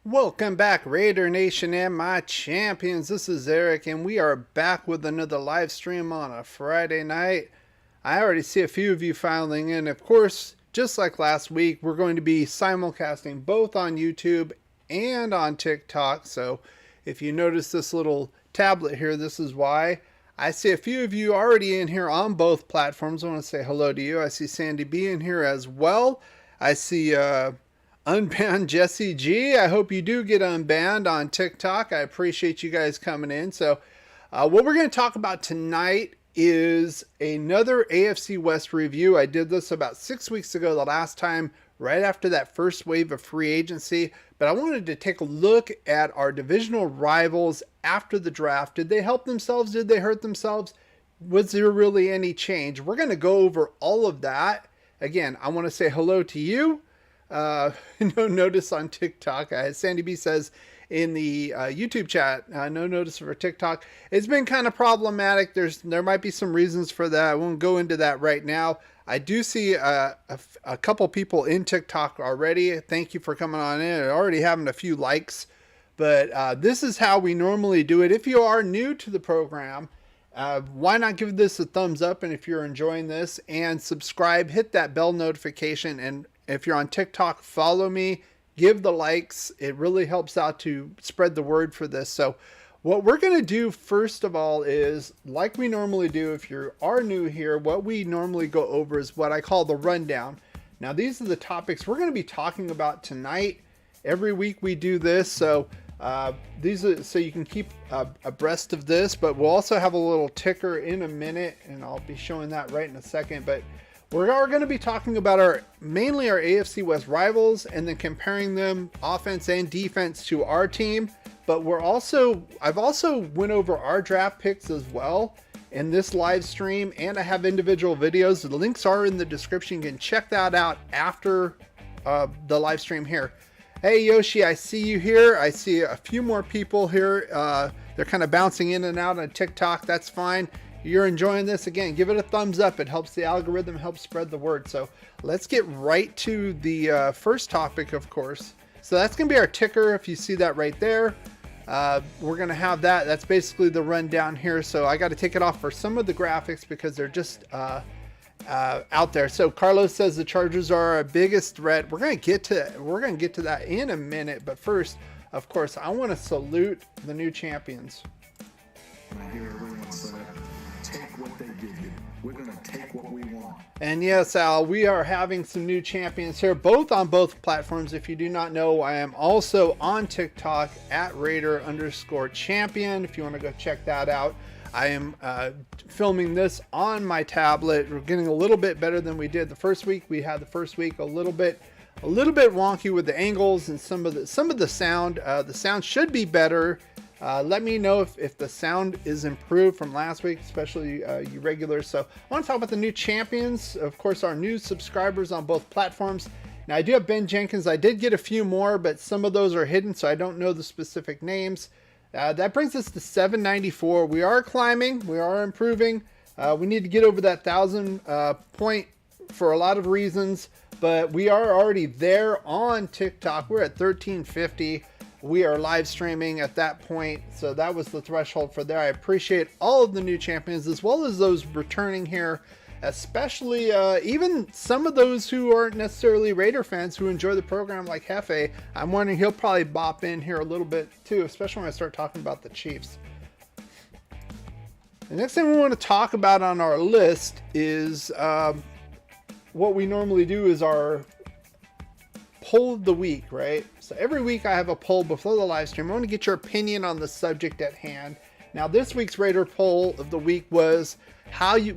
Welcome back, Raider Nation and my champions. This is Eric, and we are back with another live stream on a Friday night. I already see a few of you filing in. Of course, just like last week, we're going to be simulcasting both on YouTube and on TikTok. So if you notice this little tablet here, this is why. I see a few of you already in here on both platforms. I want to say hello to you. I see Sandy B in here as well. I see Unbanned Jesse G. I hope you do get unbanned on TikTok. I appreciate you guys coming in. So what we're going to talk about tonight is another AFC West review. I did this about 6 weeks ago, the last time, right after that first wave of free agency. But I wanted to take a look at our divisional rivals after the draft. Did they help themselves? Did they hurt themselves? Was there really any change? We're going to go over all of that. Again, I want to say hello to you. No notice on TikTok. Sandy B says in the YouTube chat, no notice for TikTok. It's been kind of problematic. There might be some reasons for that. I won't go into that right now. I do see a couple people in TikTok already. Thank you for coming on in. Already having a few likes. But this is how we normally do it. If you are new to the program, why not give this a thumbs up? And if you're enjoying this, and subscribe, hit that bell notification, and if you're on TikTok, follow me, give the likes. It really helps out to spread the word for this. So what we're going to do first of all is, like we normally do, if you are new here, what we normally go over is what I call the rundown. Now, these are the topics we're going to be talking about tonight. Every week we do this. So these are so you can keep abreast of this, but we'll also have a little ticker in a minute, and I'll be showing that right in a second. But we're going to be talking about mainly our AFC West rivals, and then comparing them offense and defense to our team. But I've also went over our draft picks as well in this live stream, and I have individual videos. The links are in the description. You can check that out after the live stream here. Hey Yoshi, I see you here. I see a few more people here. They're kind of bouncing in and out on TikTok. That's fine. You're enjoying this, again, give it a thumbs up. It helps the algorithm, helps spread the word. So let's get right to the first topic, of course. So that's going to be our ticker, if you see that right there. We're going to have that. That's basically the rundown here. So I got to take it off for some of the graphics because they're just out there. So Carlos says the Chargers are our biggest threat. We're going to get to that in a minute. But first, of course, I want to salute the new champions. I hear everyone say, take what they give you. We're going to take what we want. And yes, Al, we are having some new champions here, both on both platforms. If you do not know, I am also on TikTok at Raider_champion. If you want to go check that out. I am filming this on my tablet. We're getting a little bit better than we did the first week. We had the first week a little bit wonky with the angles and some of the sound. The sound should be better. Let me know if the sound is improved from last week, especially you regulars. So I want to talk about the new champions. Of course, our new subscribers on both platforms. Now, I do have Ben Jenkins. I did get a few more, but some of those are hidden, so I don't know the specific names. That brings us to 794. We are climbing. We are improving. We need to get over that 1,000 point for a lot of reasons, but we are already there on TikTok. We're at 1350. We are live streaming at that point, so that was the threshold for there. I appreciate all of the new champions as well as those returning here, especially even some of those who aren't necessarily Raider fans who enjoy the program, like Hefe. I'm wondering he'll probably bop in here a little bit too, especially when I start talking about the Chiefs. The next thing we want to talk about on our list is what we normally do is our poll of the week, right? So every week I have a poll before the live stream. I want to get your opinion on the subject at hand. Now, this week's Raider poll of the week was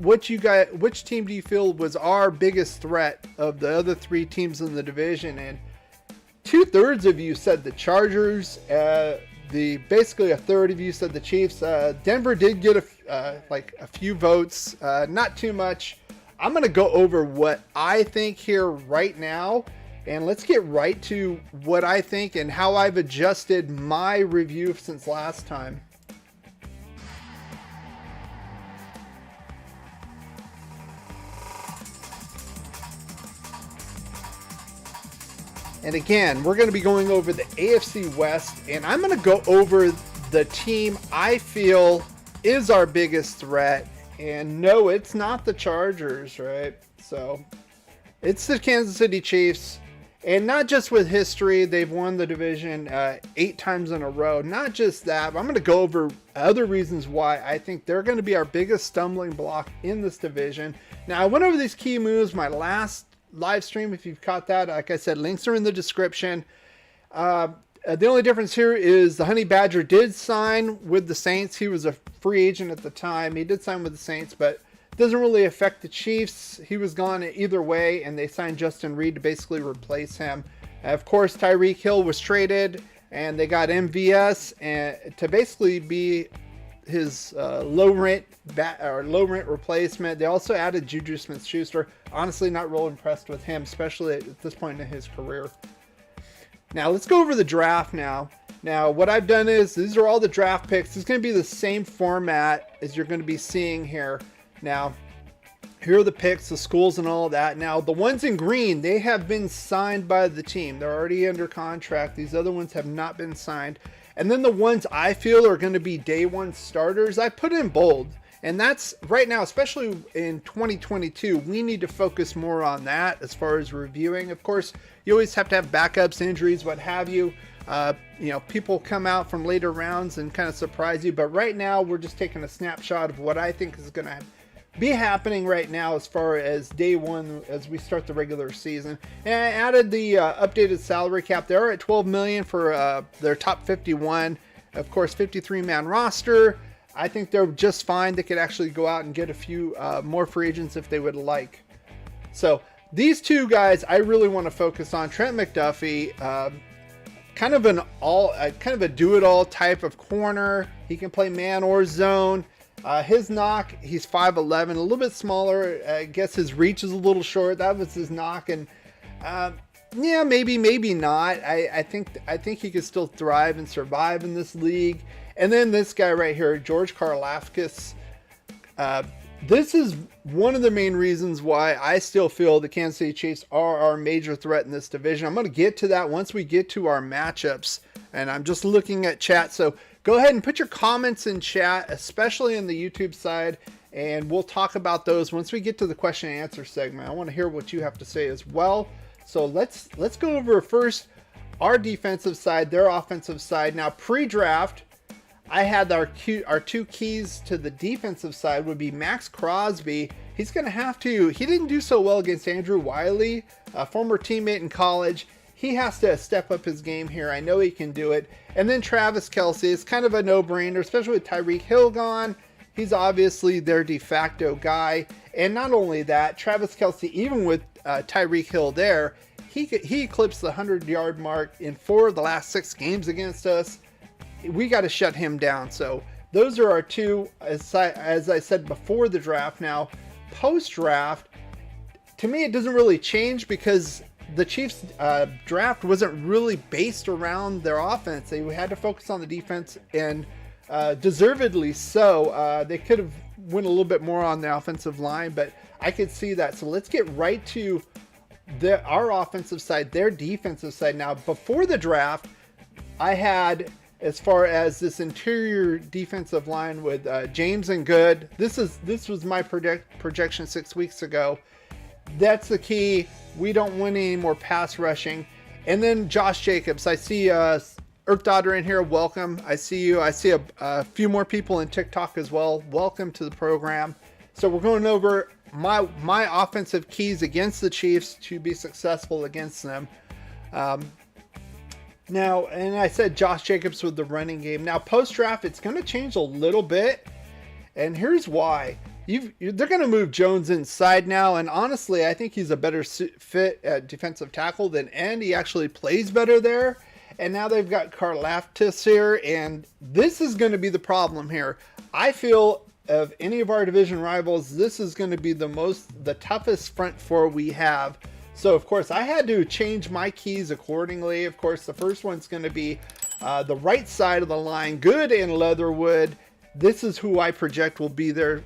which team do you feel was our biggest threat of the other three teams in the division? And 2/3 of you said the Chargers. Basically a third of you said the Chiefs. Denver did get a few votes, not too much. I'm going to go over what I think here right now, and let's get right to what I think and how I've adjusted my review since last time. And again, we're going to be going over the AFC West, and I'm going to go over the team I feel is our biggest threat. And no, it's not the Chargers, right? So it's the Kansas City Chiefs. And not just with history, they've won the division 8 times in a row. Not just that, but I'm going to go over other reasons why I think they're going to be our biggest stumbling block in this division. Now, I went over these key moves my last live stream. If you've caught that, like I said, links are in the description. The only difference here is the Honey Badger did sign with the Saints. He was a free agent at the time. He did sign with the Saints, but it doesn't really affect the Chiefs. He was gone either way, and they signed Justin Reed to basically replace him. Of course, Tyreek Hill was traded, and they got MVS and to basically be his low rent replacement. They also added Juju Smith-Schuster. Honestly, not real impressed with him, especially at this point in his career. Now let's go over the draft now. Now what I've done is these are all the draft picks. It's going to be the same format as you're going to be seeing here. Now here are the picks, the schools, and all of that. Now the ones in green, they have been signed by the team. They're already under contract. These other ones have not been signed. And then the ones I feel are going to be day one starters, I put in bold. And that's right now, especially in 2022, we need to focus more on that as far as reviewing. Of course, you always have to have backups, injuries, what have you. People come out from later rounds and kind of surprise you. But right now, we're just taking a snapshot of what I think is going to be happening right now as far as day one as we start the regular season. And I added the updated salary cap. They're at $12 million for their top 51. Of course, 53-man roster. I think they're just fine. They could actually go out and get a few more free agents if they would like. So these two guys I really want to focus on. Trent McDuffie, kind of a do-it-all type of corner. He can play man or zone. His knock, he's 5'11", a little bit smaller. I guess his reach is a little short. That was his knock, and yeah, maybe not. I think he could still thrive and survive in this league. And then this guy right here, George Karlaftis. This is one of the main reasons why I still feel the Kansas City Chiefs are our major threat in this division. I'm going to get to that once we get to our matchups. And I'm just looking at chat. So go ahead and put your comments in chat, especially in the YouTube side. And we'll talk about those once we get to the question and answer segment. I want to hear what you have to say as well. So let's go over first our defensive side, their offensive side. Now pre-draft, I had our two keys to the defensive side would be Max Crosby. He's going to have to, he didn't do so well against Andrew Wiley, a former teammate in college. He has to step up his game here. I know he can do it. And then Travis Kelce is kind of a no-brainer, especially with Tyreek Hill gone. He's obviously their de facto guy. And not only that, Travis Kelce, even with Tyreek Hill there, he eclipsed the 100-yard mark in 4 of the last 6 games against us. We got to shut him down. So those are our two, as I said before the draft. Now, post-draft, to me, it doesn't really change because the Chiefs' draft wasn't really based around their offense. They had to focus on the defense, and deservedly so. They could have went a little bit more on the offensive line, but I could see that. So let's get right to our offensive side, their defensive side. Now, before the draft, I had, as far as this interior defensive line with James and Good, this was my projection 6 weeks ago. That's the key. We don't win any more pass rushing. And then Josh Jacobs. I see Daughter in here. Welcome. I see you. I see a few more people in TikTok as well. Welcome to the program. So we're going over my offensive keys against the Chiefs to be successful against them. Now, and I said Josh Jacobs with the running game. Now, post-draft, it's going to change a little bit. And here's why. They're going to move Jones inside now. And honestly, I think he's a better fit at defensive tackle than end. He actually plays better there. And now they've got Karlaftis here. And this is going to be the problem here. I feel of any of our division rivals, this is going to be the toughest front four we have. So, of course, I had to change my keys accordingly. Of course, the first one's going to be the right side of the line, Good and Leatherwood. This is who I project will be there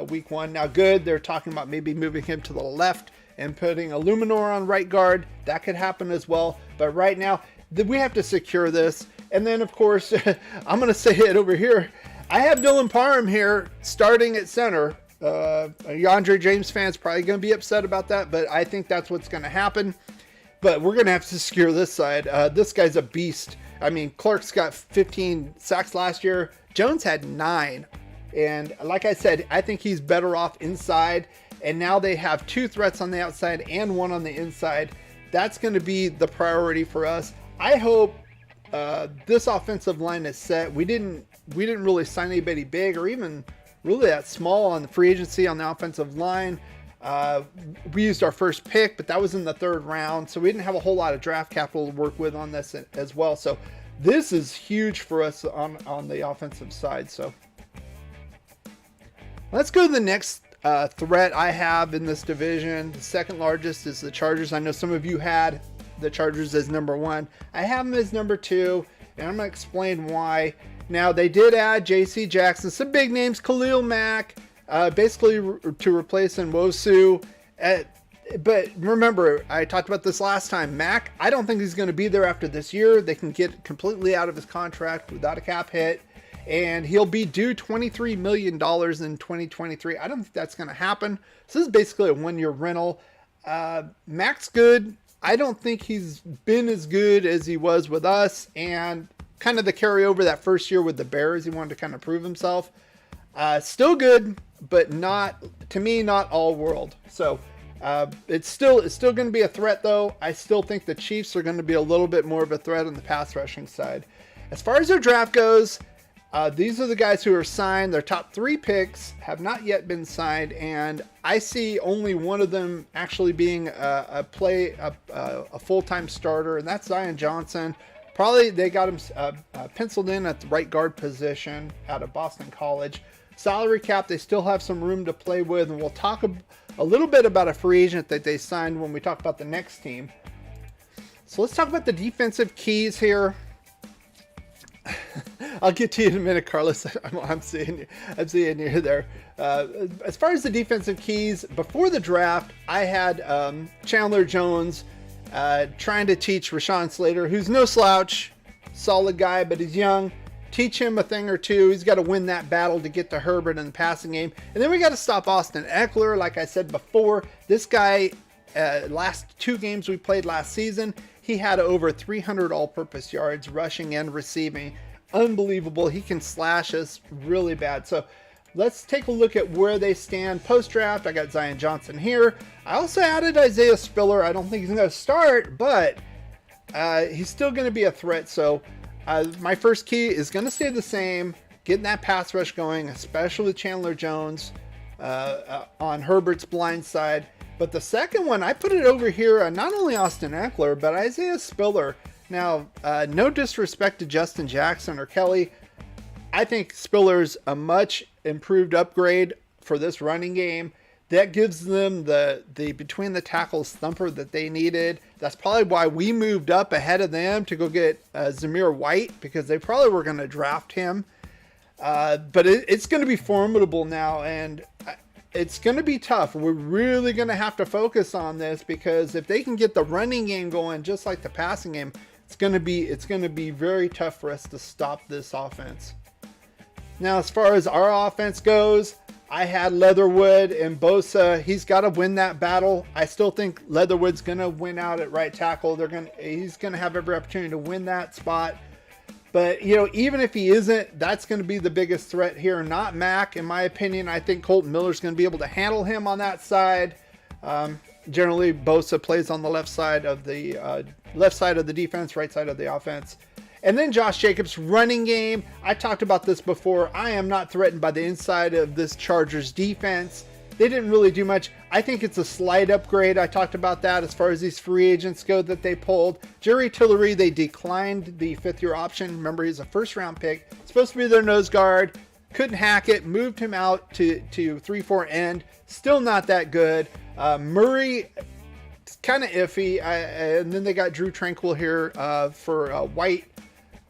week one. Now, Good, they're talking about maybe moving him to the left and putting Illuminor on right guard. That could happen as well. But right now, we have to secure this. And then, of course, I'm going to say it over here. I have Dylan Parham here starting at center. Andre James fans probably going to be upset about that, but I think that's what's going to happen. But we're going to have to secure this side. This guy's a beast. I mean, Clark's got 15 sacks last year. Jones had 9. And like I said, I think he's better off inside. And now they have 2 threats on the outside and 1 on the inside. That's going to be the priority for us. I hope this offensive line is set. We didn't really sign anybody big or even really that small on the free agency on the offensive line. We used our first pick, but that was in the 3rd round. So we didn't have a whole lot of draft capital to work with on this as well. So this is huge for us on the offensive side. So let's go to the next threat I have in this division. The second largest is the Chargers. I know some of you had the Chargers as number 1. I have them as number 2, and I'm going to explain why. Now, they did add J.C. Jackson, some big names, Khalil Mack, basically to replace Nwosu. But remember, I talked about this last time. Mack, I don't think he's going to be there after this year. They can get completely out of his contract without a cap hit, and he'll be due $23 million in 2023. I don't think that's going to happen. So this is basically a 1-year rental. Mack's good. I don't think he's been as good as he was with us, and kind of the carryover that first year with the Bears, he wanted to kind of prove himself. Still good, but not, to me, not all world. So it's still going to be a threat, though. I still think the Chiefs are going to be a little bit more of a threat on the pass rushing side. As far as their draft goes, these are the guys who are signed. Their top 3 picks have not yet been signed, and I see only one of them actually being a full-time starter, and that's Zion Johnson. Probably they got him penciled in at the right guard position out of Boston College. Salary cap, they still have some room to play with, and we'll talk a little bit about a free agent that they signed when we talk about the next team. So let's talk about the defensive keys here. I'll get to you in a minute, Carlos. I'm seeing you there. As far as the defensive keys, before the draft, I had Chandler Jones trying to teach Rashawn Slater, who's no slouch, solid guy, but he's young. Teach him a thing or two. He's got to win that battle to get to Herbert in the passing game. And then we got to stop Austin Eckler. Like I said before, this guy, last 2 games we played last season, he had over 300 all-purpose yards, rushing and receiving. Unbelievable. He can slash us really bad. So let's take a look at where they stand post-draft. I got Zion Johnson here. I also added Isaiah Spiller. I don't think he's going to start, but he's still going to be a threat. So my first key is going to stay the same, getting that pass rush going, especially with Chandler Jones on Herbert's blind side. But the second one, I put it over here, not only Austin Eckler, but Isaiah Spiller. Now, no disrespect to Justin Jackson or Kelly. I think Spiller's a much improved upgrade for this running game. That gives them the between the tackles thumper that they needed. That's probably why we moved up ahead of them to go get Zamir White, because they probably were going to draft him. But it's going to be formidable now, and it's going to be tough. We're really going to have to focus on this, because if they can get the running game going just like the passing game, it's going to be very tough for us to stop this offense. Now, as far as our offense goes, I had Leatherwood and Bosa. He's got to win that battle. I still think Leatherwood's going to win out at right tackle. He's going to have every opportunity to win that spot. But, even if he isn't, that's going to be the biggest threat here. Not Mack, in my opinion. I think Colton Miller's going to be able to handle him on that side. Generally, Bosa plays on the left side of the defense, right side of the offense. And then Josh Jacobs' running game. I talked about this before. I am not threatened by the inside of this Chargers defense. They didn't really do much. I think it's a slight upgrade. I talked about that as far as these free agents go that they pulled. Jerry Tillery, they declined the 5th-year option. Remember, he's a first-round pick. Supposed to be their nose guard. Couldn't hack it. Moved him out to 3-4 end. Still not that good. Murray, kind of iffy. And then they got Drew Tranquil here for White.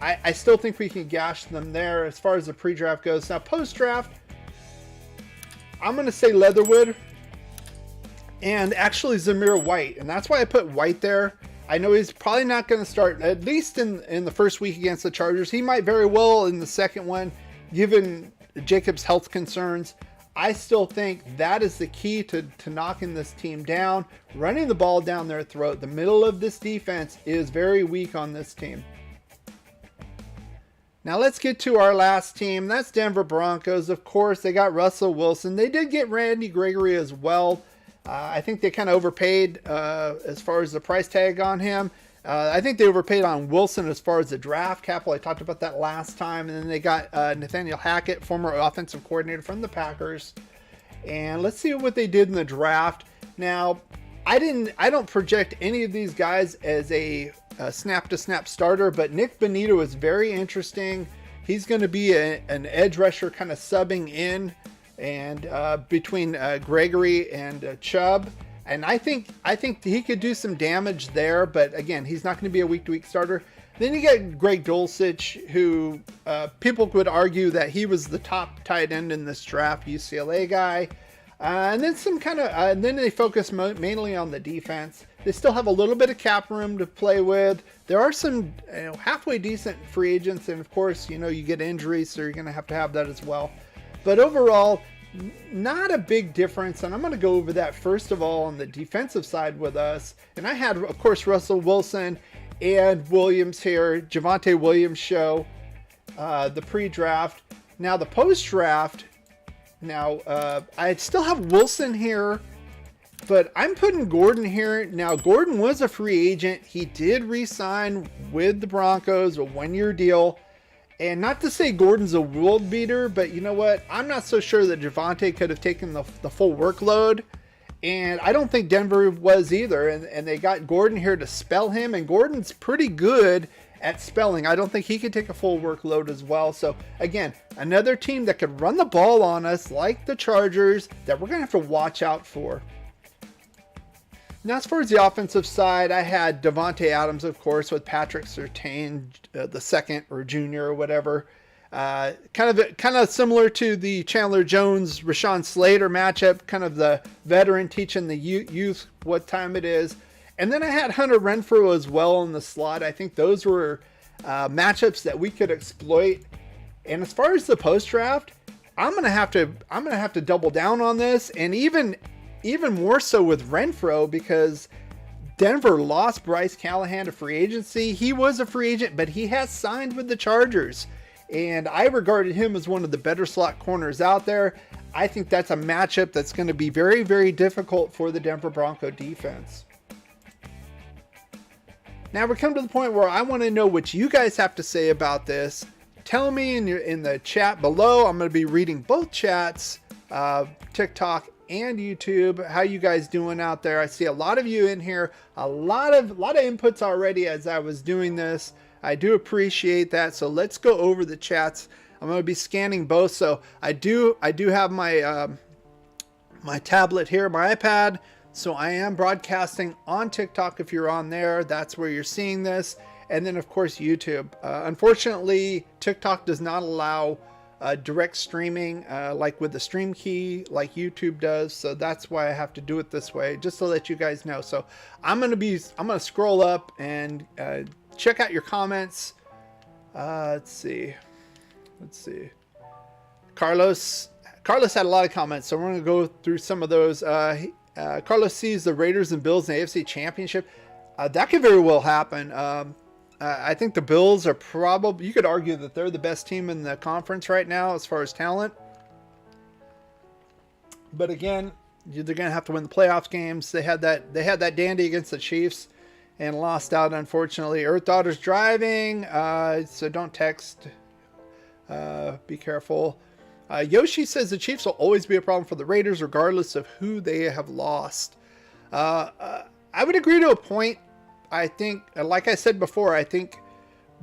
I still think we can gash them there as far as the pre-draft goes. Now, post-draft, I'm going to say Leatherwood and actually Zamir White. And that's why I put White there. I know he's probably not going to start, at least in the first week against the Chargers. He might very well in the second one, given Jacobs' health concerns. I still think that is the key to knocking this team down. Running the ball down their throat. The middle of this defense is very weak on this team. Now let's get to our last team. That's Denver Broncos. Of course, they got Russell Wilson. They did get Randy Gregory as well. I think they kind of overpaid as far as the price tag on him. I think they overpaid on Wilson as far as the draft capital. I talked about that last time. And then they got Nathaniel Hackett, former offensive coordinator from the Packers. And let's see what they did in the draft. Now, I don't project any of these guys as a snap-to-snap starter, but Nick Bonito is very interesting. He's going to be an edge rusher kind of subbing in and between Gregory and Chubb. And I think he could do some damage there, but again, he's not going to be a week-to-week starter. Then you get Greg Dulcich, who people would argue that he was the top tight end in this draft, UCLA guy. And then and then they focus mainly on the defense. They still have a little bit of cap room to play with. There are some halfway decent free agents, and of course, you get injuries, so you're going to have that as well. But overall, not a big difference, and I'm going to go over that first of all on the defensive side with us. And I had, of course, Russell Wilson and Williams here, Javonte Williams show, the pre-draft. Now the post-draft, I still have Wilson here, but I'm putting Gordon here. Now, Gordon was a free agent. He did re-sign with the Broncos, a 1-year deal. And not to say Gordon's a world beater, but you know what? I'm not so sure that Javonte could have taken the full workload. And I don't think Denver was either. And they got Gordon here to spell him. And Gordon's pretty good at spelling. I don't think he could take a full workload as well. So again, another team that could run the ball on us like the Chargers that we're going to have to watch out for. Now, as far as the offensive side, I had Devontae Adams, of course, with Patrick Surtain, the second or junior or whatever. Kind of similar to the Chandler Jones, Rashawn Slater matchup, kind of the veteran teaching the youth what time it is. And then I had Hunter Renfrow as well in the slot. I think those were matchups that we could exploit. And as far as the post-draft, I'm gonna have to double down on this, and even more so with Renfrow, because Denver lost Bryce Callahan to free agency. He was a free agent, but he has signed with the Chargers, and I regarded him as one of the better slot corners out there. I think that's a matchup that's going to be very, very difficult for the Denver Bronco defense. Now we come to the point where I want to know what you guys have to say about this. Tell me in the chat below. I'm going to be reading both chats, TikTok and YouTube. How you guys doing out there? I see a lot of you in here. A lot of inputs already as I was doing this. I do appreciate that. So let's go over the chats. I'm going to be scanning both. So I do have my my tablet here, my iPad. So I am broadcasting on TikTok. If you're on there, that's where you're seeing this. And then of course YouTube. Unfortunately, TikTok does not allow direct streaming like with the stream key like YouTube does. So that's why I have to do it this way, just to let you guys know. So I'm gonna scroll up and check out your comments. Let's see. Carlos had a lot of comments, so we're gonna go through some of those. Carlos sees the Raiders and Bills in the AFC Championship. That could very well happen. I think the Bills are probably, you could argue that they're the best team in the conference right now as far as talent. But again, they're going to have to win the playoff games. They had that dandy against the Chiefs and lost out, unfortunately. Earth Daughter's driving, so don't text. Be careful. Yoshi says the Chiefs will always be a problem for the Raiders regardless of who they have lost. I would agree to a point. I think, like I said before, I think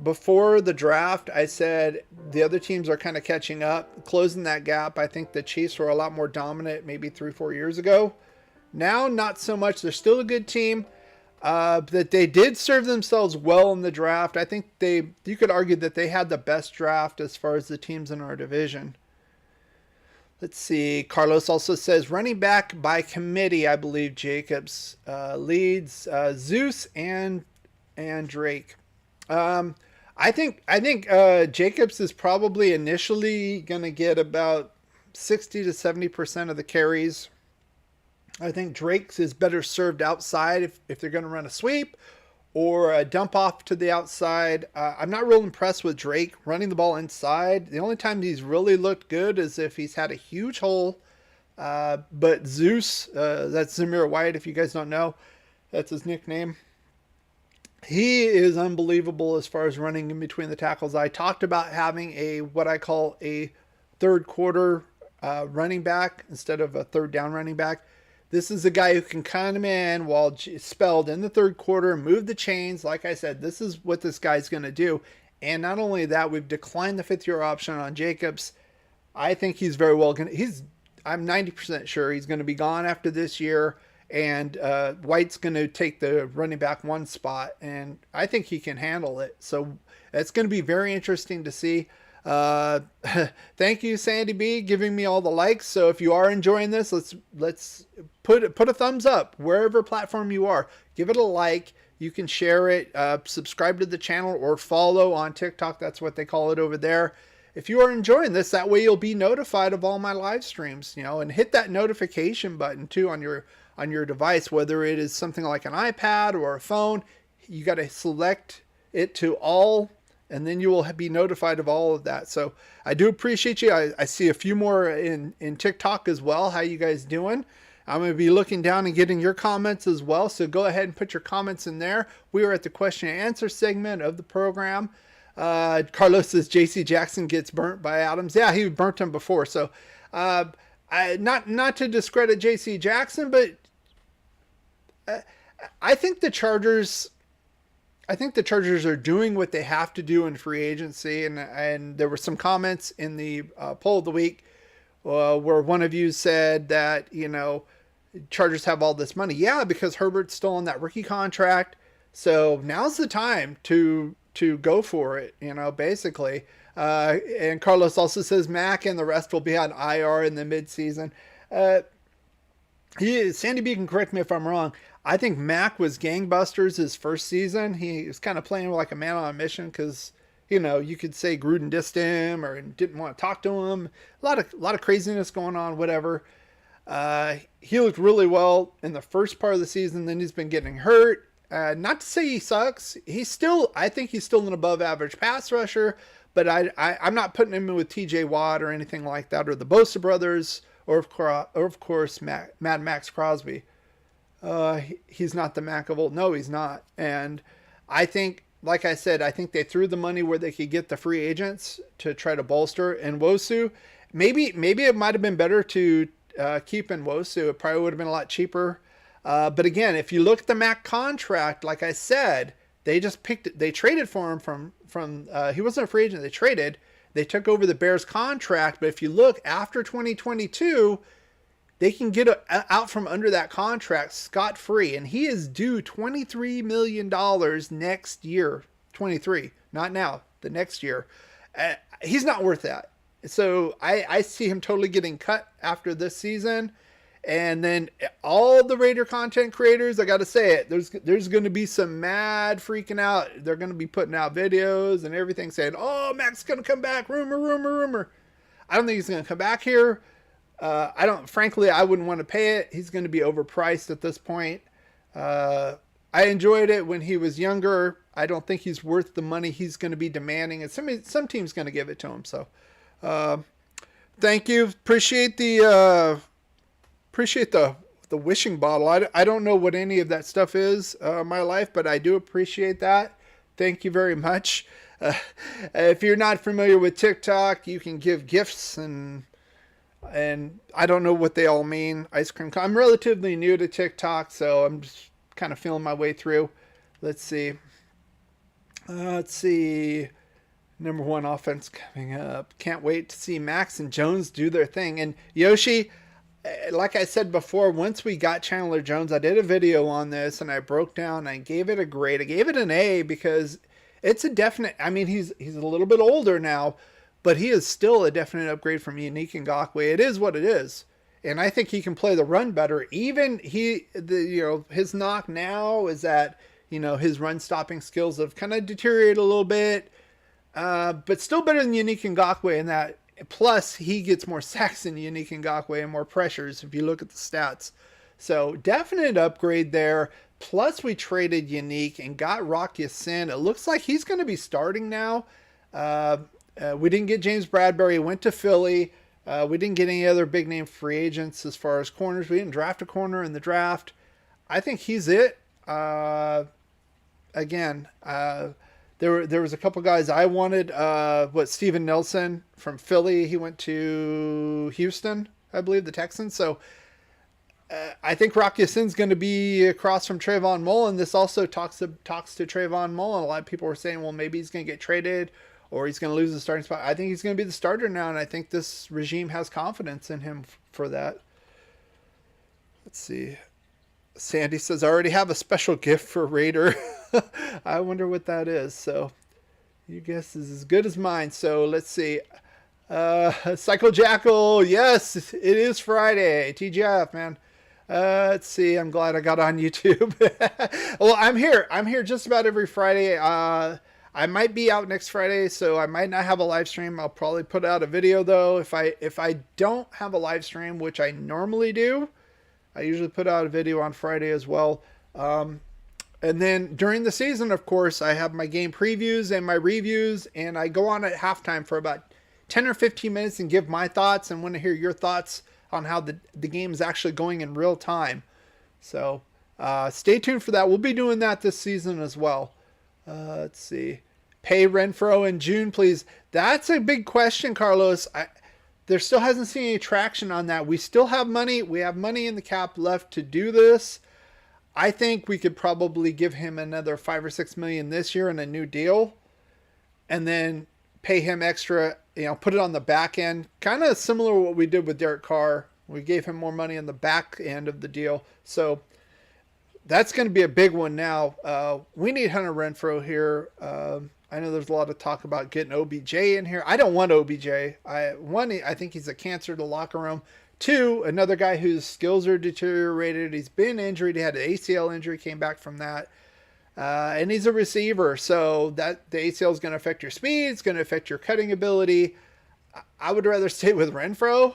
before the draft, I said the other teams are kind of catching up, closing that gap. I think the Chiefs were a lot more dominant maybe 3-4 years ago. Now, not so much. They're still a good team. That they did serve themselves well in the draft. I think you could argue that they had the best draft as far as the teams in our division. Let's see. Carlos also says running back by committee. I believe Jacobs leads Zeus and Drake. I think Jacobs is probably initially going to get about 60 to 70% of the carries. I think Drake's is better served outside if they're going to run a sweep or a dump off to the outside. I'm not real impressed with Drake running the ball inside. The only time he's really looked good is if he's had a huge hole. But Zeus, that's Zamir White, if you guys don't know, that's his nickname. He is unbelievable as far as running in between the tackles. I talked about having what I call a third quarter running back instead of a third down running back. This is a guy who can come in while spelled in the third quarter, move the chains. Like I said, this is what this guy's going to do. And not only that, we've declined the 5th-year option on Jacobs. I think he's very well going to, I'm 90% sure he's going to be gone after this year. And White's going to take the running back 1 spot. And I think he can handle it. So it's going to be very interesting to see. Thank you, Sandy B, giving me all the likes. So if you are enjoying this, let's put a thumbs up wherever platform you are. Give it a like. You can share it, subscribe to the channel, or follow on TikTok. That's what they call it over there. If you are enjoying this, that way you'll be notified of all my live streams, and hit that notification button too on your device, whether it is something like an iPad or a phone. You got to select it to all, and then you will be notified of all of that. So I do appreciate you. I see a few more in TikTok as well. How you guys doing? I'm going to be looking down and getting your comments as well. So go ahead and put your comments in there. We are at the question and answer segment of the program. Carlos says JC Jackson gets burnt by Adams. Yeah, he burnt him before. So not to discredit JC Jackson, but I think the Chargers are doing what they have to do in free agency. And there were some comments in the poll of the week where one of you said that, Chargers have all this money. Yeah, because Herbert's still on that rookie contract. So now's the time to go for it, basically. And Carlos also says Mac and the rest will be on IR in the midseason. Sandy B can correct me if I'm wrong. I think Mac was gangbusters his first season. He was kind of playing like a man on a mission because, you could say Gruden dissed him or didn't want to talk to him. A lot of craziness going on, whatever. He looked really well in the first part of the season. Then he's been getting hurt. Not to say he sucks. I think he's still an above average pass rusher, but I'm not putting him in with TJ Watt or anything like that, or the Bosa brothers, or of course, Mad Max Crosby. He's not the Mac of old. No, he's not. And I think, like I said, I think they threw the money where they could get the free agents to try to bolster. And Nwosu, maybe it might have been better to keep Nwosu. It probably would have been a lot cheaper. But again, if you look at the Mac contract, like I said, they traded for him from he wasn't a free agent. They took over the Bears contract. But if you look after 2022, they can get out from under that contract scot-free. And he is due $23 million next year. 23, not now, the next year. He's not worth that. So I see him totally getting cut after this season. And then all the Raider content creators, I got to say it, there's going to be some mad freaking out. They're going to be putting out videos and everything saying, oh, Mac's going to come back. Rumor. I don't think he's going to come back here. Frankly, I wouldn't want to pay it. He's going to be overpriced at this point. I enjoyed it when he was younger. I don't think he's worth the money he's going to be demanding. And some team's going to give it to him. So, thank you. Appreciate appreciate the wishing bottle. I don't know what any of that stuff is in my life, but I do appreciate that. Thank you very much. If you're not familiar with TikTok, you can give gifts and I don't know what they all mean. Ice cream. I'm relatively new to TikTok, so I'm just kind of feeling my way through. Let's see. Number one offense coming up. Can't wait to see Max and Jones do their thing. And Yoshi, like I said before, once we got Chandler Jones, I did a video on this and I broke down. I gave it a grade. I gave it an A because it's a definite. I mean, he's a little bit older now, but he is still a definite upgrade from Unique Ngakoue. It is what it is, and I think he can play the run better. Even his knock now is that his run stopping skills have kind of deteriorated a little bit, but still better than Unique Ngakoue in that. Plus, he gets more sacks than Unique Ngakoue and more pressures if you look at the stats. So, definite upgrade there. Plus, we traded Unique and got Rock Ya-Sin. It looks like he's going to be starting now. We didn't get James Bradbury. Went to Philly. We didn't get any other big-name free agents as far as corners. We didn't draft a corner in the draft. I think he's it. There was a couple guys I wanted. Steven Nelson from Philly. He went to Houston, I believe, the Texans. So I think Rock Ya-Sin's going to be across from Trayvon Mullen. This also talks to Trayvon Mullen. A lot of people were saying, well, maybe he's going to get traded or he's going to lose the starting spot. I think he's going to be the starter now, and I think this regime has confidence in him for that. Let's see. Sandy says, I already have a special gift for Raider. I wonder what that is. So your guess is as good as mine. So let's see. Psycho Jackal. Yes, it is Friday. TGIF, man. Let's see. I'm glad I got on YouTube. Well, I'm here just about every Friday. I might be out next Friday, so I might not have a live stream. I'll probably put out a video though. If I don't have a live stream, which I normally do, I usually put out a video on Friday as well. And then during the season, of course, I have my game previews and my reviews, and I go on at halftime for about 10 or 15 minutes and give my thoughts and want to hear your thoughts on how the game is actually going in real time. So stay tuned for that. We'll be doing that this season as well. Let's see. Pay Renfro in June, please. That's a big question, Carlos. There still hasn't seen any traction on that. We still have money. We have money in the cap left to do this. I think we could probably give him another $5 or $6 million this year in a new deal, and then pay him extra. Put it on the back end, kind of similar to what we did with Derek Carr. We gave him more money on the back end of the deal. So that's going to be a big one now. We need Hunter Renfro here. I know there's a lot of talk about getting OBJ in here. I don't want OBJ. I think he's a cancer to the locker room. Two, another guy whose skills are deteriorated. He's been injured. He had an ACL injury, came back from that. And he's a receiver, so that the ACL is going to affect your speed. It's going to affect your cutting ability. I would rather stay with Renfro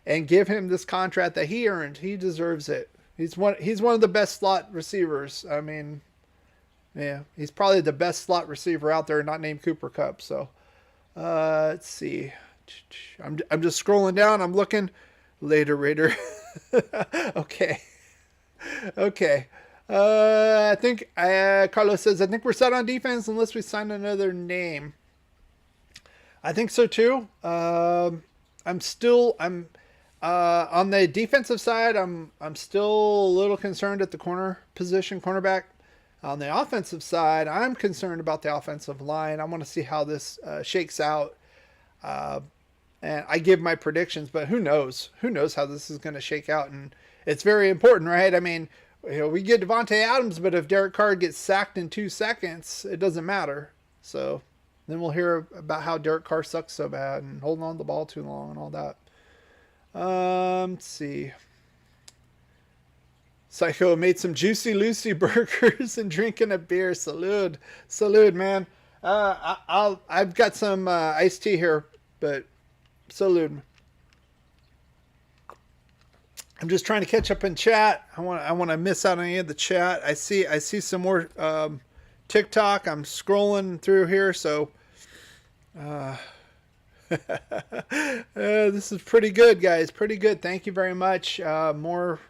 and give him this contract that he earned. He deserves it. He's one of the best slot receivers. I mean, yeah, he's probably the best slot receiver out there, not named Cooper Kupp. So let's see. I'm just scrolling down. I'm looking. Later, Raider. Okay. I think Carlos says, I think we're set on defense unless we sign another name. I think so too. I'm on the defensive side. I'm still a little concerned at the cornerback. On the offensive side, I'm concerned about the offensive line. I want to see how this shakes out. And I give my predictions, but who knows? Who knows how this is going to shake out? And it's very important, right? I mean, we get Devontae Adams, but if Derek Carr gets sacked in 2 seconds, it doesn't matter. So then we'll hear about how Derek Carr sucks so bad and holding on to the ball too long and all that. Let's see. Psycho made some Juicy Lucy burgers and drinking a beer. Salud, man. I've got some iced tea here, but salud. I'm just trying to catch up in chat. I want to miss out on any of the chat. I see some more TikTok. I'm scrolling through here, so This is pretty good, guys. Pretty good. Thank you very much. More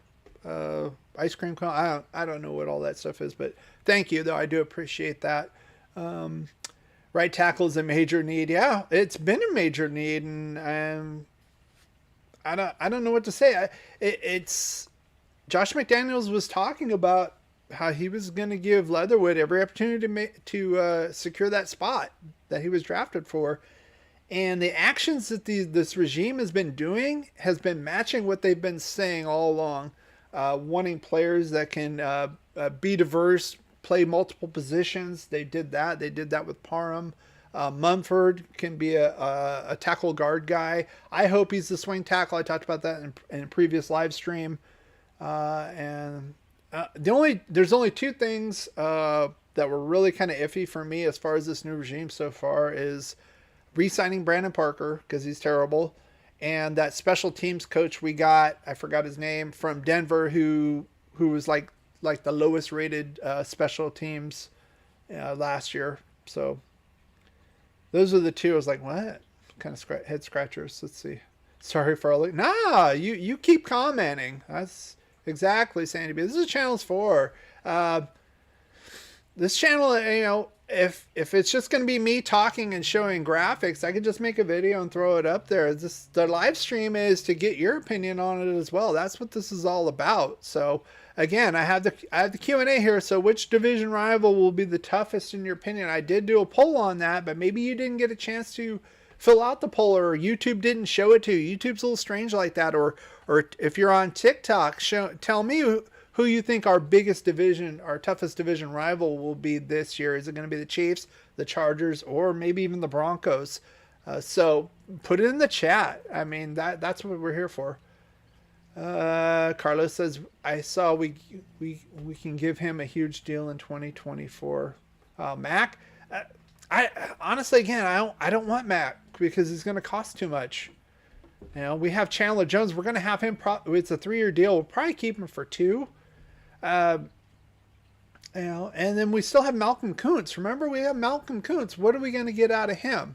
ice cream cone. I don't know what all that stuff is, but thank you, though. I do appreciate that. Right tackle is a major need. Yeah, it's been a major need, and I don't know what to say. It's Josh McDaniels was talking about how he was going to give Leatherwood every opportunity to secure that spot that he was drafted for. And the actions that this regime has been doing has been matching what they've been saying all along, wanting players that can be diverse, play multiple positions. They did that. They did that with Parham. Mumford can be a tackle guard guy. I hope he's the swing tackle. I talked about that in a previous live stream. There's only two things that were really kind of iffy for me as far as this new regime so far is re-signing Brandon Parker because he's terrible, and that special teams coach we got, I forgot his name, from Denver, who was like the lowest rated special teams last year. So those are the two. I was like, what? Kind of head scratchers. Let's see. Sorry for all. Nah, you keep commenting. That's exactly Sandy B. This is channel's for. This channel, if it's just going to be me talking and showing graphics, I could just make a video and throw it up there. The live stream is to get your opinion on it as well. That's what this is all about. So again, I have the Q&A here. So which division rival will be the toughest in your opinion? I did do a poll on that, but maybe you didn't get a chance to fill out the poll, or YouTube didn't show it to you. YouTube's a little strange like that. Or if you're on TikTok, tell me who you think our toughest division rival will be this year. Is it going to be the Chiefs, the Chargers, or maybe even the Broncos? So put it in the chat. I mean, that's what we're here for. Carlos says, I saw we can give him a huge deal in 2024. Mac, I honestly, again, I don't want Mac because he's going to cost too much. We have Chandler Jones. We're going to have him. It's a 3-year deal. We'll probably keep him for 2. And then we still have Malcolm Kuntz. Remember, we have Malcolm Kuntz. What are we going to get out of him?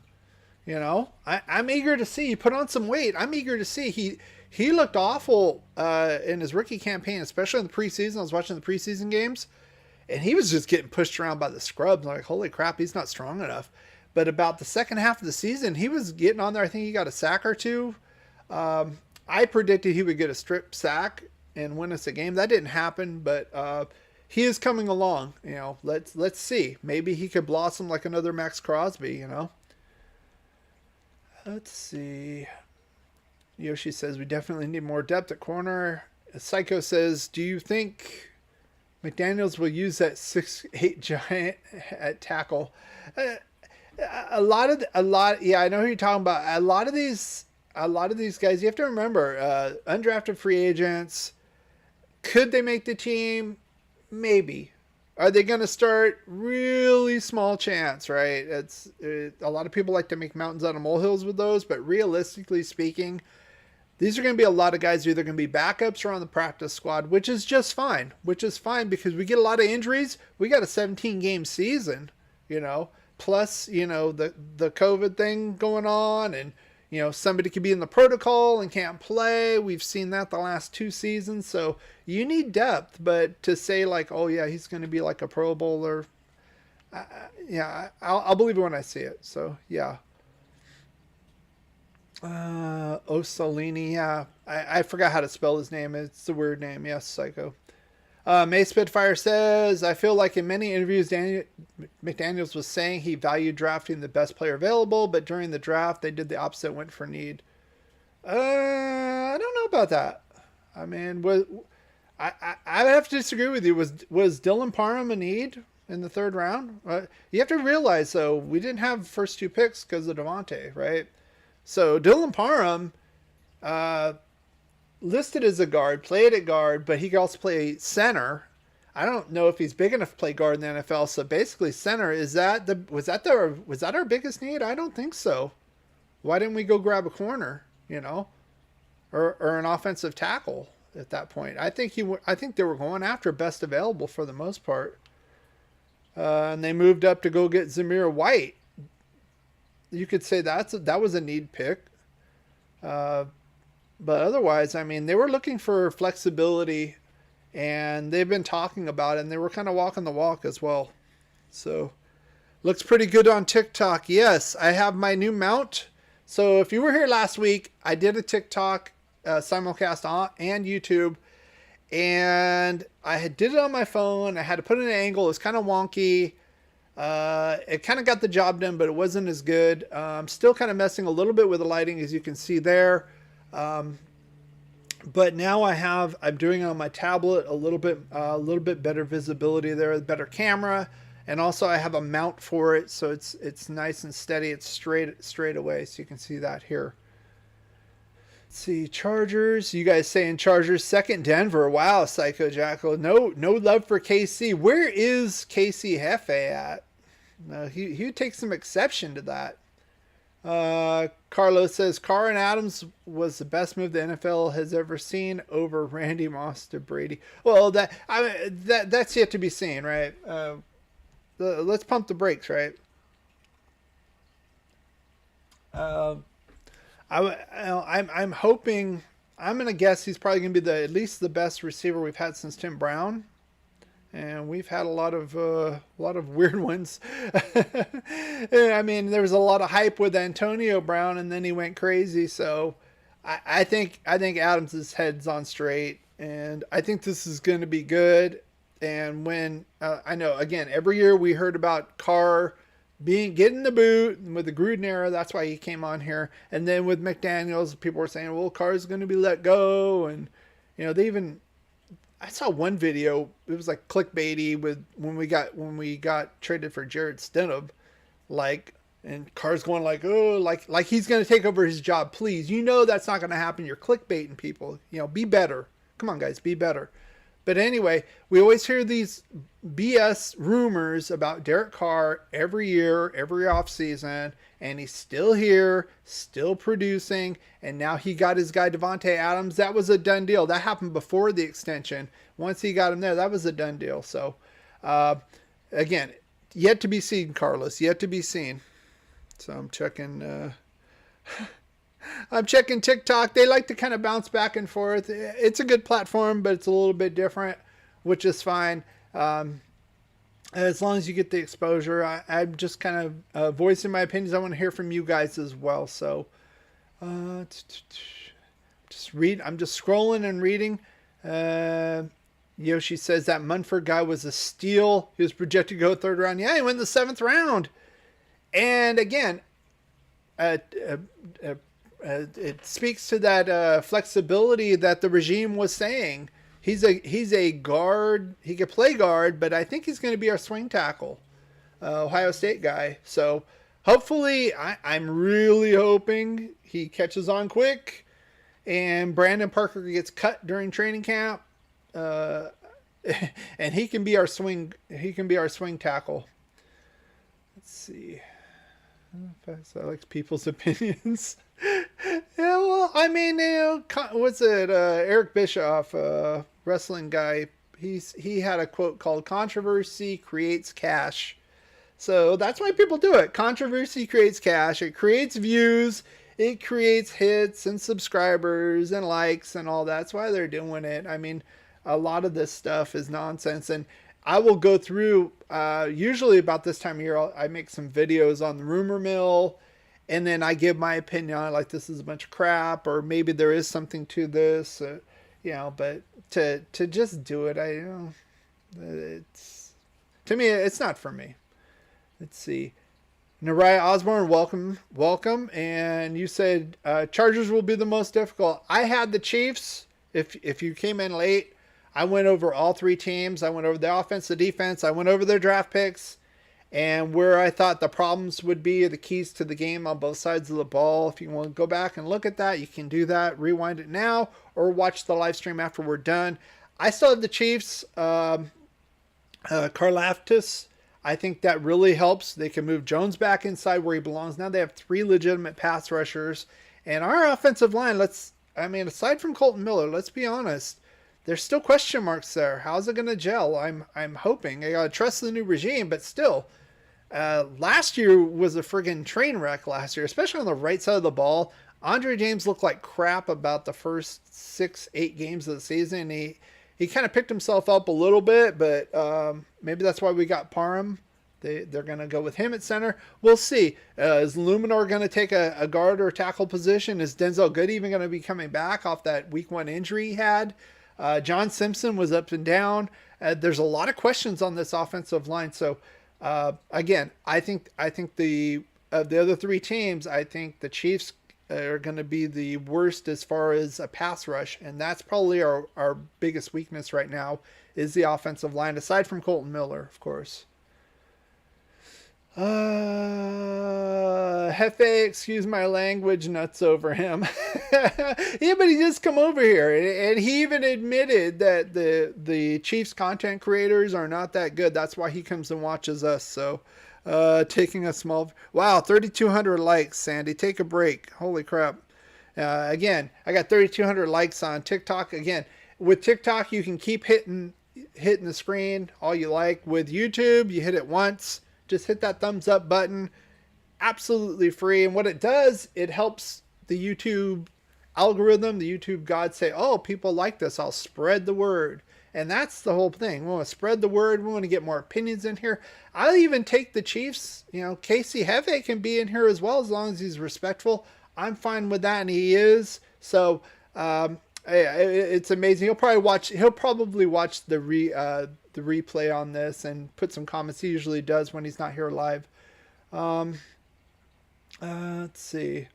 I'm eager to see. He put on some weight. I'm eager to see. He looked awful in his rookie campaign, especially in the preseason. I was watching the preseason games, and he was just getting pushed around by the scrubs. I'm like, holy crap, he's not strong enough. But about the second half of the season, he was getting on there. I think he got a sack or 2. I predicted he would get a strip sack and win us a game. That didn't happen, but he is coming along. Let's see. Maybe he could blossom like another Max Crosby. Let's see. Yoshi says we definitely need more depth at corner. Psycho says, do you think McDaniels will use that 6'8" giant at tackle? A lot. Yeah, I know who you're talking about. A lot of these guys, you have to remember, undrafted free agents. Could they make the team? Maybe. Are they going to start? Really small chance, right? A lot of people like to make mountains out of molehills with those, but realistically speaking, these are going to be a lot of guys who are either going to be backups or on the practice squad, which is just fine. Which is fine because we get a lot of injuries. We got a 17-game season, plus, the COVID thing going on, and somebody could be in the protocol and can't play. We've seen that the last 2 seasons. So you need depth, but to say like, oh yeah, he's going to be like a Pro Bowler. I'll believe it when I see it. So yeah. Osolini. Yeah. I forgot how to spell his name. It's a weird name. Yes. Psycho. May Spitfire says, I feel like in many interviews, McDaniels was saying he valued drafting the best player available, but during the draft, they did the opposite, went for need. I don't know about that. I mean, I have to disagree with you. Was Dylan Parham a need in the 3rd round? You have to realize, though, we didn't have first 2 picks because of Devontae, right? So Dylan Parham, listed as a guard, played at guard, but he could also play center. I don't know if he's big enough to play guard in the NFL. So basically, center was that our biggest need? I don't think so. Why didn't we go grab a corner? Or an offensive tackle at that point? I think they were going after best available for the most part, and they moved up to go get Zamir White. you could say that was a need pick. But otherwise, I mean, they were looking for flexibility, and they've been talking about it, and they were kind of walking the walk as well. So, looks pretty good on TikTok. Yes, I have my new mount. So if you were here last week, I did a TikTok simulcast on and YouTube, and did it on my phone. I had to put it in an angle. It was kind of wonky. It kind of got the job done, but it wasn't as good. I'm still kind of messing a little bit with the lighting, as you can see there. But now I'm doing it on my tablet, a little bit better visibility there, better camera. And also I have a mount for it, so it's nice and steady. It's straight away, so you can see that here. Let's see, Chargers. You guys saying Chargers second, Denver. Wow, Psycho Jackal. No love for KC. Where is KC Hefe at? No, he would take some exception to that. Carlos says Carr and Adams was the best move the NFL has ever seen over Randy Moss to Brady. Well, that's yet to be seen, right? Let's pump the brakes, right? I'm hoping. I'm gonna guess he's probably gonna be at least the best receiver we've had since Tim Brown, and we've had a lot of weird ones. I mean, there was a lot of hype with Antonio Brown, and then he went crazy. So I think Adams' head's on straight, and I think this is going to be good. And when I know, again, every year we heard about Carr getting the boot with the Gruden era. That's why he came on here. And then with McDaniels, people were saying, well, Carr's going to be let go. And, I saw one video. It was like clickbaity with when we got traded for Jared Stidham, and Carr's going like he's going to take over his job. Please, that's not going to happen. You're clickbaiting people. Be better. Come on, guys, be better. But anyway, we always hear these BS rumors about Derek Carr every year, every offseason, and he's still here, still producing, and now he got his guy Devontae Adams. That was a done deal. That happened before the extension. Once he got him there, that was a done deal. So, again, yet to be seen, Carlos, yet to be seen. So I'm checking... I'm checking TikTok. They like to kind of bounce back and forth. It's a good platform, but it's a little bit different, which is fine. As long as you get the exposure. I'm just kind of voicing my opinions. I want to hear from you guys as well. So I'm just scrolling and reading. Yoshi says that Munford guy was a steal. He was projected to go third round. Yeah, he went in the 7th round. And again, it speaks to that flexibility that the regime was saying. He's a guard. He could play guard, but I think he's going to be our swing tackle, Ohio State guy. So hopefully, I'm really hoping he catches on quick, and Brandon Parker gets cut during training camp, and he can be our swing. He can be our swing tackle. Let's see. I like people's opinions. Yeah, well, I mean, what's it? Eric Bischoff, wrestling guy. He had a quote called "Controversy creates cash." So that's why people do it. Controversy creates cash. It creates views. It creates hits and subscribers and likes and all that. That's why they're doing it. I mean, a lot of this stuff is nonsense, and I will go through. Usually about this time of year, I make some videos on the rumor mill. And then I give my opinion on it, like this is a bunch of crap, or maybe there is something to this, but to just do it, to me, it's not for me. Let's see. Nariah Osborne, welcome. And you said Chargers will be the most difficult. I had the Chiefs. If you came in late, I went over all 3 teams. I went over the offense, the defense. I went over their draft picks. And where I thought the problems would be, the keys to the game on both sides of the ball. If you want to go back and look at that, you can do that. Rewind it now or watch the live stream after we're done. I still have the Chiefs. Karlaftis, I think that really helps. They can move Jones back inside where he belongs. Now they have 3 legitimate pass rushers. And our offensive line, aside from Colton Miller, let's be honest, there's still question marks there. How's it going to gel? I'm hoping. I got to trust the new regime, but still. Last year was a friggin' train wreck last year, especially on the right side of the ball. Andre James looked like crap about the first 6-8 games of the season. He kind of picked himself up a little bit, but maybe that's why we got Parham. They're going to go with him at center. We'll see. Is Luminor going to take a guard or tackle position? Is Denzel Good even going to be coming back off that week 1 injury he had? John Simpson was up and down. There's a lot of questions on this offensive line. So again, I think the other 3 teams, I think the Chiefs are going to be the worst as far as a pass rush, and that's probably our biggest weakness right now is the offensive line, aside from Colton Miller, of course. Hefe, excuse my language, nuts over him. Yeah, but he just come over here, and he even admitted that the Chiefs content creators are not that good. That's why he comes and watches us. So taking a small, wow, 3,200 likes, Sandy. Take a break. Holy crap. Again, I got 3,200 likes on TikTok. Again, with TikTok, you can keep hitting the screen all you like. With YouTube, you hit it once. Just hit that thumbs up button. Absolutely free. And what it does, it helps the YouTube algorithm, the YouTube gods say, oh, people like this. I'll spread the word. And that's the whole thing. We want to spread the word. We want to get more opinions in here. I'll even take the Chiefs. Casey Hefe can be in here as well, as long as he's respectful. I'm fine with that, and he is. So it's amazing. He'll probably watch the replay on this and put some comments. He usually does when he's not here live. Let's see.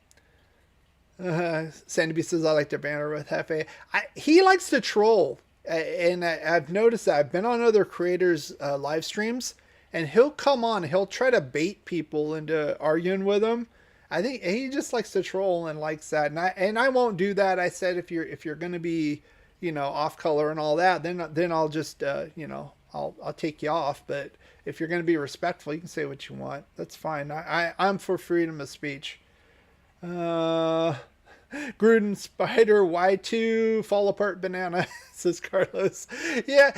Sandy B says, I like to banter with Hefe. He likes to troll. And I've noticed that. I've been on other creators' live streams, and he'll come on. He'll try to bait people into arguing with him. I think he just likes to troll and likes that. And I won't do that. I said if you're going to be, off color and all that, then I'll just I'll take you off. But if you're going to be respectful, you can say what you want. That's fine. I'm for freedom of speech. Gruden Spider Y2 Fall Apart Banana, says Carlos. Yeah,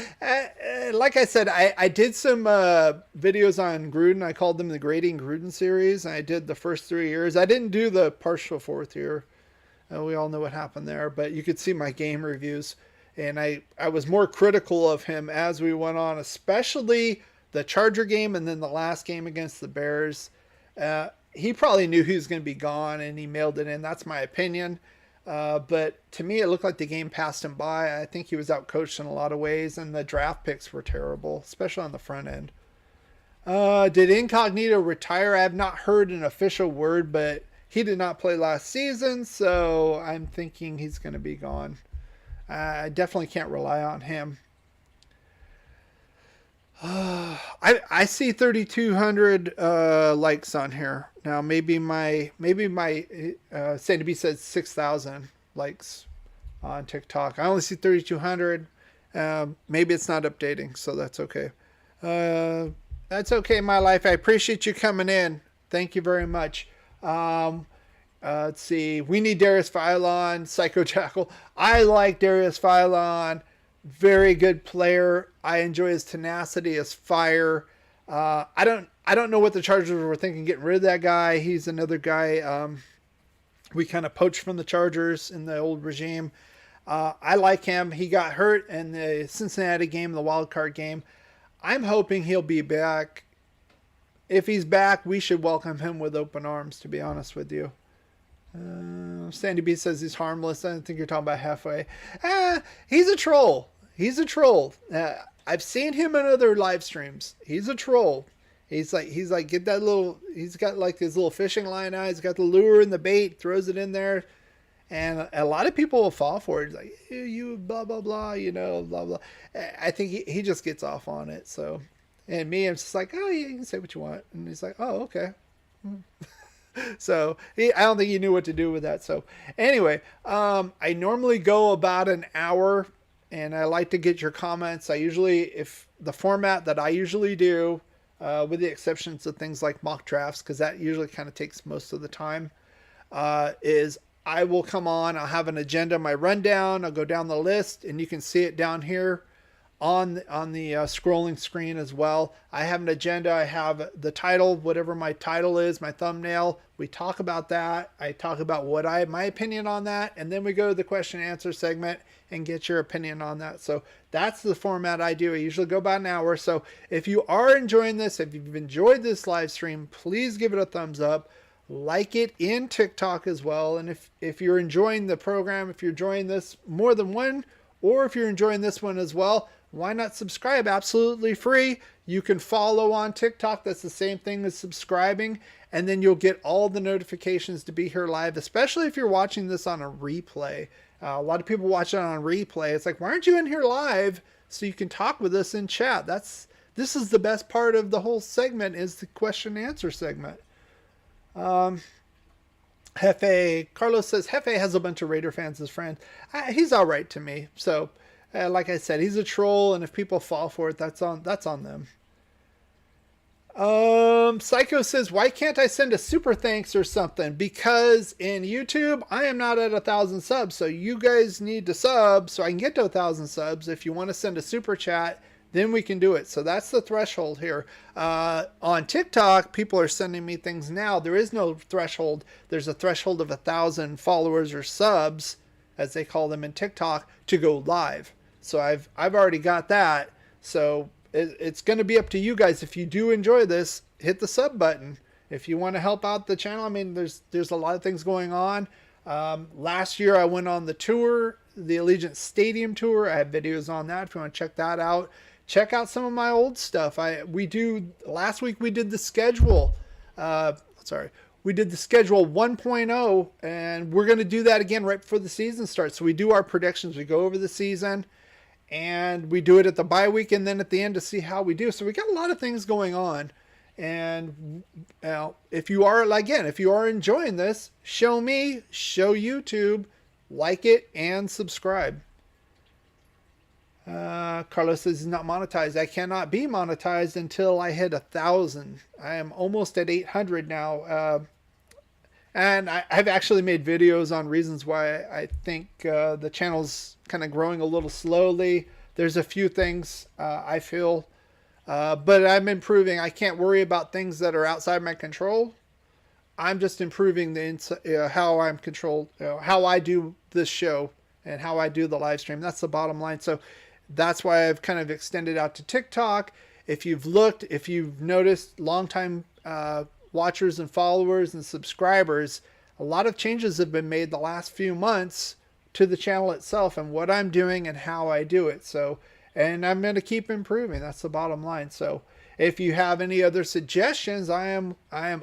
like I said, I did some videos on Gruden. I called them the Grading Gruden series. And I did the first 3 years. I didn't do the partial 4th year. We all know what happened there, but you could see my game reviews. And I was more critical of him as we went on, especially the Charger game and then the last game against the Bears. He probably knew he was going to be gone, and he mailed it in. That's my opinion. But to me, it looked like the game passed him by. I think he was outcoached in a lot of ways, and the draft picks were terrible, especially on the front end. Did Incognito retire? I have not heard an official word, but he did not play last season, so I'm thinking he's going to be gone. I definitely can't rely on him. I see 3,200 likes on here now. Maybe my Sandy B says 6,000 likes on TikTok. I only see 3,200. Maybe it's not updating, so that's okay. That's okay, my life. I appreciate you coming in. Thank you very much. Let's see. We need Darius Philon, Psycho Jackal. I like Darius Philon. Very good player. I enjoy his tenacity, his fire. I don't know what the Chargers were thinking getting rid of that guy. He's another guy we kind of poached from the Chargers in the old regime. I like him. He got hurt in the Cincinnati game, the wild card game. I'm hoping he'll be back. If he's back, we should welcome him with open arms, to be honest with you. Sandy B says he's harmless. I don't think you're talking about halfway. He's a troll. He's a troll. I've seen him in other live streams. He's a troll. He's like, get that little, he's got like his little fishing line out. He's got the lure and the bait, throws it in there. And a lot of people will fall for it. He's like, you blah, blah, blah, blah, blah. I think he just gets off on it. So, and me, I'm just like, oh, yeah, you can say what you want. And he's like, oh, okay. So I don't think he knew what to do with that. So anyway, I normally go about an hour, and I like to get your comments. If the format that I usually do, with the exceptions of things like mock drafts, because that usually kind of takes most of the time, is I will come on, I'll have an agenda, my rundown, I'll go down the list, and you can see it down here. on the scrolling screen as well. I have an agenda. I have the title, whatever my title is, my thumbnail. We talk about that. I talk about my opinion on that, and then we go to the question and answer segment and get your opinion on that. So that's the format I do. I usually go about an hour. So if you are enjoying this, if you've enjoyed this live stream, please give it a thumbs up. Like it in TikTok as well. And if you're enjoying the program, if you're enjoying this more than one, or if you're enjoying this one as well, why not subscribe? Absolutely free. You can follow on TikTok. That's the same thing as subscribing. And then you'll get all the notifications to be here live, especially if you're watching this on a replay. A lot of people watch it on replay. It's like, why aren't you in here live so you can talk with us in chat? This is the best part of the whole segment, is the question and answer segment. Hefe, Carlos says, Hefe has a bunch of Raider fans as friends. He's all right to me. So, like I said, he's a troll, and if people fall for it, that's on them. Psycho says, why can't I send a super thanks or something? Because in YouTube, I am not at 1,000 subs, so you guys need to sub so I can get to 1,000 subs. If you want to send a super chat, then we can do it. So that's the threshold here. On TikTok, people are sending me things now. There is no threshold. There's a threshold of 1,000 followers or subs, as they call them in TikTok, to go live. So I've already got that. So it's going to be up to you guys. If you do enjoy this, hit the sub button. If you want to help out the channel, I mean, there's a lot of things going on. Last year I went on the tour, the Allegiant Stadium tour. I have videos on that if you want to check that out. Check out some of my old stuff. Last week we did the schedule. We did the schedule 1.0, and we're going to do that again right before the season starts. So we do our predictions. We go over the season, and we do it at the bye week and then at the end to see how we do. So we got a lot of things going on. And if you are enjoying this, show me, show YouTube, like it, and subscribe. Carlos says he's not monetized. I cannot be monetized until I hit 1,000. I am almost at 800 now. And I've actually made videos on reasons why I think the channel's kind of growing a little slowly. There's a few things I feel, but I'm improving. I can't worry about things that are outside my control. I'm just improving how I'm controlled, how I do this show and how I do the live stream. That's the bottom line. So that's why I've kind of extended out to TikTok. If you've noticed, longtime watchers and followers and subscribers, a lot of changes have been made the last few months to the channel itself and what I'm doing and how I do it. So, and I'm going to keep improving. That's the bottom line. So if you have any other suggestions, I am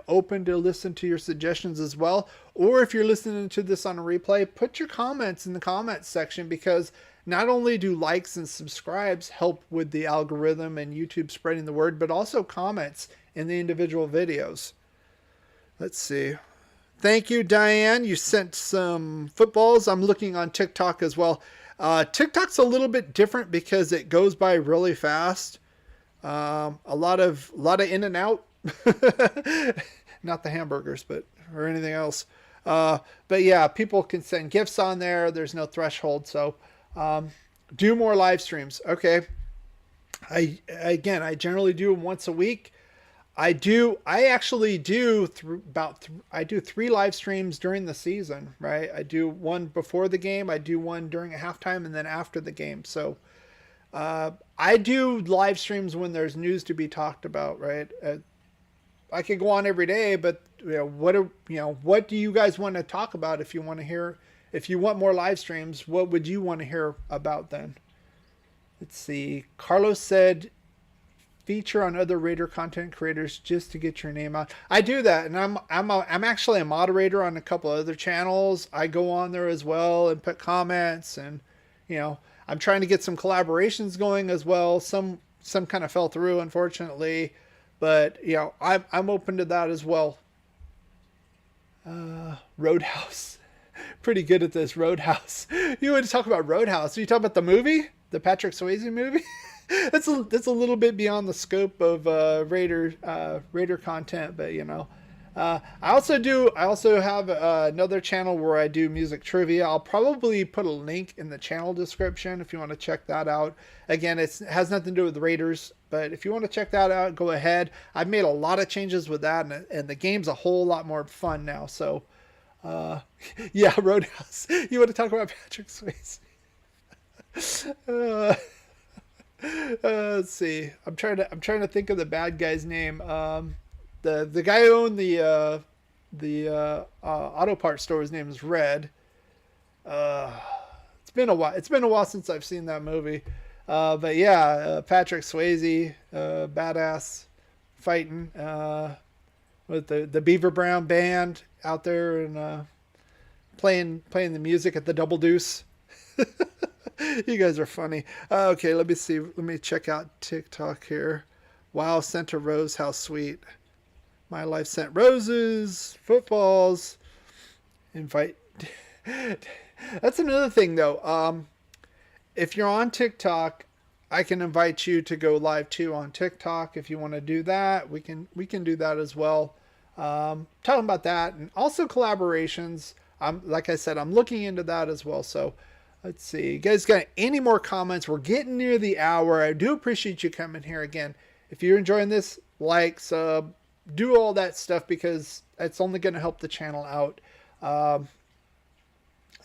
open to listen to your suggestions as well. Or if you're listening to this on a replay, put your comments in the comments section, because not only do likes and subscribes help with the algorithm and YouTube spreading the word, but also comments in the individual videos. Let's see. Thank you, Diane. You sent some footballs. I'm looking on TikTok as well. TikTok's a little bit different because it goes by really fast. A lot of in and out. Not the hamburgers, or anything else. But yeah, people can send gifts on there. There's no threshold. So do more live streams. Okay. I generally do them once a week. I do 3 live streams during the season, right? I do one before the game, I do one during a halftime, and then after the game. So I do live streams when there's news to be talked about, right? I could go on every day, but what do you guys want to talk about? If you want more live streams, what would you want to hear about then? Let's see. Carlos said, feature on other Raider content creators just to get your name out. I do that, and I'm actually a moderator on a couple other channels. I go on there as well and put comments, and I'm trying to get some collaborations going as well. Some kind of fell through, unfortunately, but I'm open to that as well. Roadhouse, pretty good at this. Roadhouse. You want to talk about Roadhouse? Are you talking about the movie, the Patrick Swayze movie? That's a little bit beyond the scope of Raider content, but I also have another channel where I do music trivia. I'll probably put a link in the channel description if you want to check that out. Again, it has nothing to do with the Raiders, but if you want to check that out, go ahead. I've made a lot of changes with that, and the game's a whole lot more fun now. So, yeah, Roadhouse. You want to talk about Patrick Swayze? Let's see. I'm trying to think of the bad guy's name. The guy who owned the auto parts store, his name is Red. It's been a while. It's been a while since I've seen that movie. But yeah, Patrick Swayze, badass, fighting with the Beaver Brown band out there and playing the music at the Double Deuce. You guys are funny. Okay, let me see. Let me check out TikTok here. Wow, sent a rose. How sweet. My life sent roses, footballs. Invite. That's another thing, though. If you're on TikTok, I can invite you to go live too on TikTok. If you want to do that, we can do that as well. Talking about that, and also collaborations. Like I said, I'm looking into that as well. So let's see. You guys got any more comments? We're getting near the hour. I do appreciate you coming here again. If you're enjoying this, like, sub, do all that stuff because it's only going to help the channel out.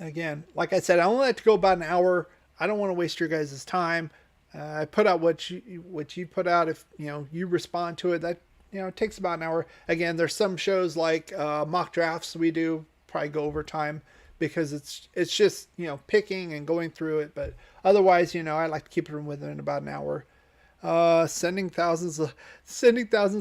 Again, like I said, I only like to go about an hour. I don't want to waste your guys' time. I put out what you put out. If you respond to it, that it takes about an hour. Again, there's some shows like mock drafts we do probably go over time because it's just picking and going through it. But otherwise, I like to keep it within about an hour. Sending thousands of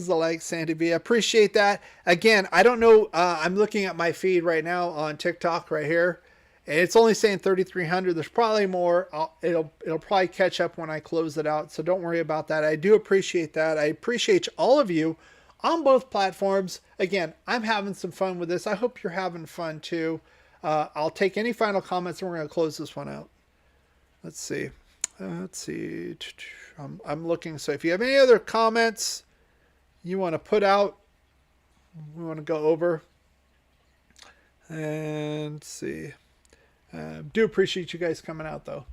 likes, Sandy B. I appreciate that. Again, I don't know. I'm looking at my feed right now on TikTok right here, and it's only saying 3,300. There's probably more. It'll probably catch up when I close it out. So don't worry about that. I do appreciate that. I appreciate all of you on both platforms. Again, I'm having some fun with this. I hope you're having fun too. I'll take any final comments and we're going to close this one out. Let's see. I'm looking. So if you have any other comments you want to put out, we want to go over. And see. Do appreciate you guys coming out though.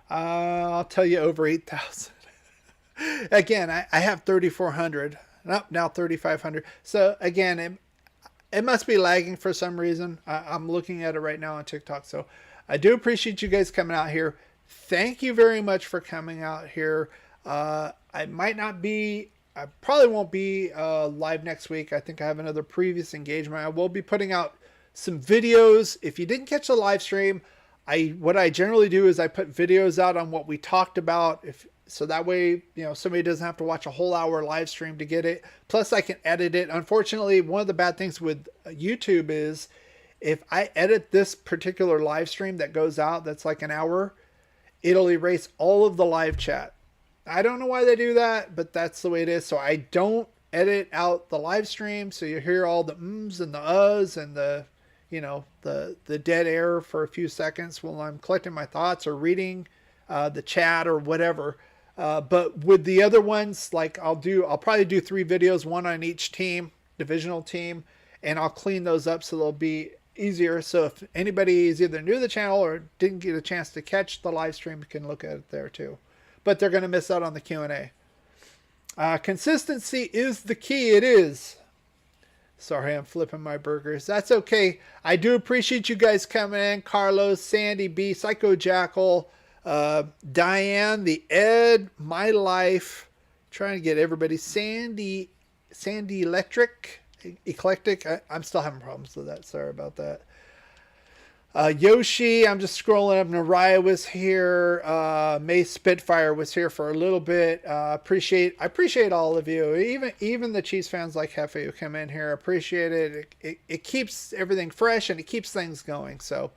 I'll tell you over 8,000. Again, I have 3,400. Now 3,500. So again, it must be lagging for some reason. I'm looking at it right now on TikTok. So I do appreciate you guys coming out here. Thank you very much for coming out here. I probably won't be live next week. I think I have another previous engagement. I will be putting out some videos. If you didn't catch the live stream, what I generally do is I put videos out on what we talked about. So that way, somebody doesn't have to watch a whole hour live stream to get it. Plus I can edit it. Unfortunately, one of the bad things with YouTube is if I edit this particular live stream that goes out, that's like an hour, it'll erase all of the live chat. I don't know why they do that, but that's the way it is. So I don't edit out the live stream. So you hear all the ums and the uhs and the dead air for a few seconds while I'm collecting my thoughts or reading the chat or whatever. But with the other ones, like I'll probably do 3 videos, one on each team, divisional team, and I'll clean those up so they'll be easier. So if anybody is either new to the channel or didn't get a chance to catch the live stream, you can look at it there too. But they're going to miss out on the Q&A. Consistency is the key. It is. Sorry, I'm flipping my burgers. That's okay. I do appreciate you guys coming in. Carlos, Sandy B, Psycho Jackal, Diane, the Ed, My Life. Trying to get everybody. Sandy Eclectic. I'm still having problems with that. Sorry about that. Yoshi, I'm just scrolling up. Naraya was here. May Spitfire was here for a little bit. I appreciate all of you. Even the Chiefs fans like Hefe who come in here. Appreciate it. It keeps everything fresh and it keeps things going. So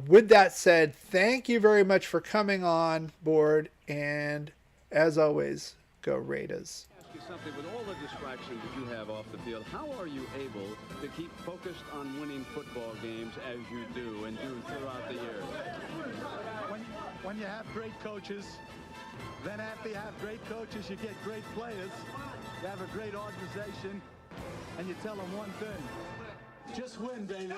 with that said, thank you very much for coming on board. And as always, go Raiders. Something with all the distractions that you have off the field, how are you able to keep focused on winning football games as you do and do throughout the years? When you have great coaches, then after you have great coaches, you get great players. You have a great organization. and you tell them one thing: just win, baby.